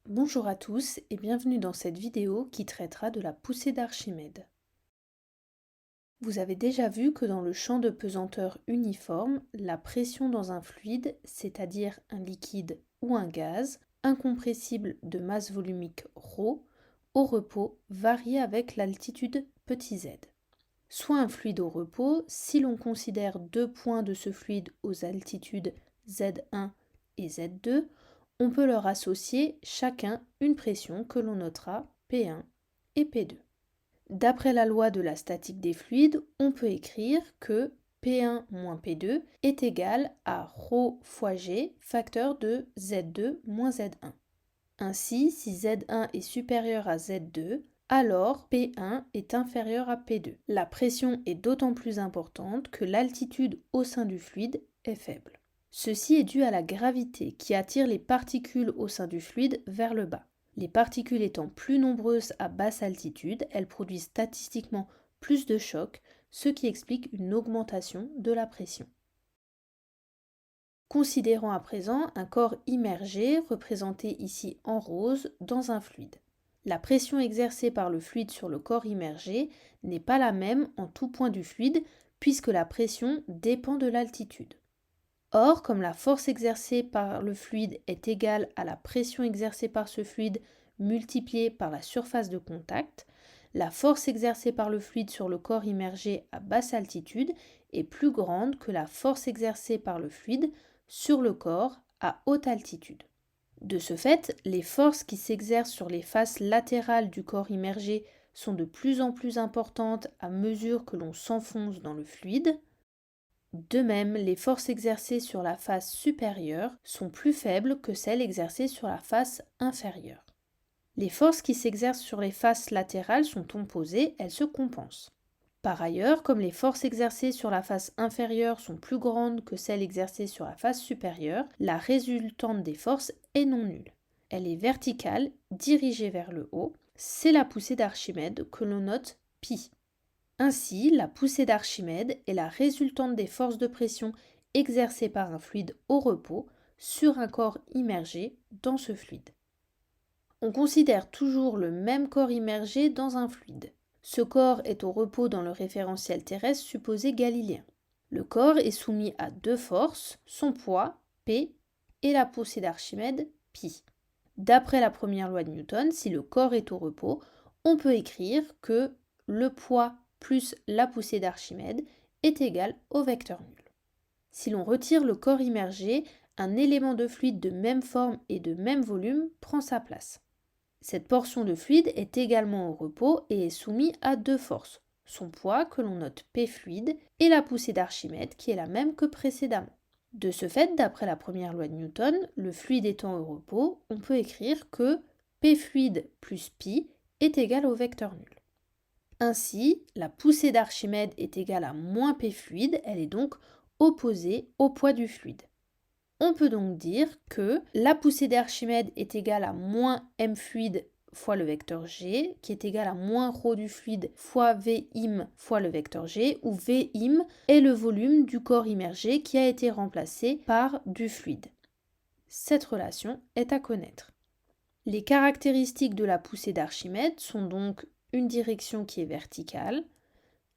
Bonjour à tous et bienvenue dans cette vidéo qui traitera de la poussée d'Archimède. Vous avez déjà vu que dans le champ de pesanteur uniforme, la pression dans un fluide, c'est-à-dire un liquide ou un gaz, incompressible de masse volumique ρ, au repos varie avec l'altitude petit z. Soit un fluide au repos si l'on considère deux points de ce fluide aux altitudes Z1 et Z2, on peut leur associer chacun une pression que l'on notera P1 et P2. D'après la loi de la statique des fluides, on peut écrire que P1 moins P2 est égal à ρ fois G facteur de Z2 moins Z1. Ainsi, si Z1 est supérieur à Z2, alors P1 est inférieur à P2. La pression est d'autant plus importante que l'altitude au sein du fluide est faible. Ceci est dû à la gravité qui attire les particules au sein du fluide vers le bas. Les particules étant plus nombreuses à basse altitude, elles produisent statistiquement plus de chocs, ce qui explique une augmentation de la pression. Considérons à présent un corps immergé, représenté ici en rose, dans un fluide. La pression exercée par le fluide sur le corps immergé n'est pas la même en tout point du fluide, puisque la pression dépend de l'altitude. Or, comme la force exercée par le fluide est égale à la pression exercée par ce fluide multipliée par la surface de contact, la force exercée par le fluide sur le corps immergé à basse altitude est plus grande que la force exercée par le fluide sur le corps à haute altitude. De ce fait, les forces qui s'exercent sur les faces latérales du corps immergé sont de plus en plus importantes à mesure que l'on s'enfonce dans le fluide. De même, les forces exercées sur la face supérieure sont plus faibles que celles exercées sur la face inférieure. Les forces qui s'exercent sur les faces latérales sont opposées, elles se compensent. Par ailleurs, comme les forces exercées sur la face inférieure sont plus grandes que celles exercées sur la face supérieure, la résultante des forces est non nulle. Elle est verticale, dirigée vers le haut. C'est la poussée d'Archimède que l'on note π. Ainsi, la poussée d'Archimède est la résultante des forces de pression exercées par un fluide au repos sur un corps immergé dans ce fluide. On considère toujours le même corps immergé dans un fluide. Ce corps est au repos dans le référentiel terrestre supposé galiléen. Le corps est soumis à deux forces, son poids, P, et la poussée d'Archimède, π. D'après la première loi de Newton, si le corps est au repos, on peut écrire que le poids plus la poussée d'Archimède est égal au vecteur nul. Si l'on retire le corps immergé, un élément de fluide de même forme et de même volume prend sa place. Cette portion de fluide est également au repos et est soumise à deux forces, son poids que l'on note P fluide et la poussée d'Archimède qui est la même que précédemment. De ce fait, d'après la première loi de Newton, le fluide étant au repos, on peut écrire que P fluide plus π est égal au vecteur nul. Ainsi, la poussée d'Archimède est égale à moins P fluide, elle est donc opposée au poids du fluide. On peut donc dire que la poussée d'Archimède est égale à moins m fluide fois le vecteur g, qui est égal à moins ρ du fluide fois Vim fois le vecteur g, où Vim est le volume du corps immergé qui a été remplacé par du fluide. Cette relation est à connaître. Les caractéristiques de la poussée d'Archimède sont donc une direction qui est verticale,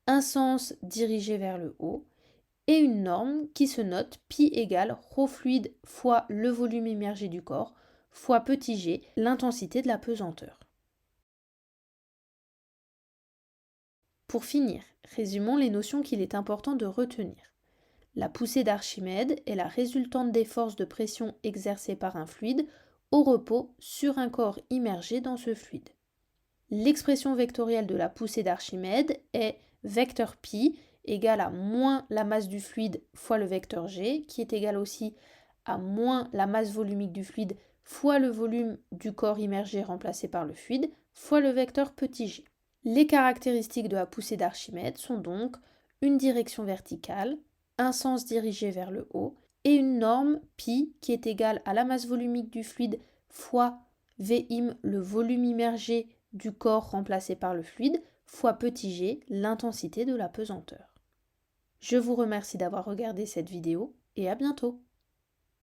un sens dirigé vers le haut, et une norme qui se note π égale ρ fluide fois le volume immergé du corps fois petit g, l'intensité de la pesanteur. Pour finir, résumons les notions qu'il est important de retenir. La poussée d'Archimède est la résultante des forces de pression exercées par un fluide au repos sur un corps immergé dans ce fluide. L'expression vectorielle de la poussée d'Archimède est vecteur π égale à moins la masse du fluide fois le vecteur g, qui est égal aussi à moins la masse volumique du fluide fois le volume du corps immergé remplacé par le fluide fois le vecteur petit g. Les caractéristiques de la poussée d'Archimède sont donc une direction verticale, un sens dirigé vers le haut et une norme π qui est égale à la masse volumique du fluide fois Vim, le volume immergé du corps remplacé par le fluide, fois petit g, l'intensité de la pesanteur. Je vous remercie d'avoir regardé cette vidéo et à bientôt.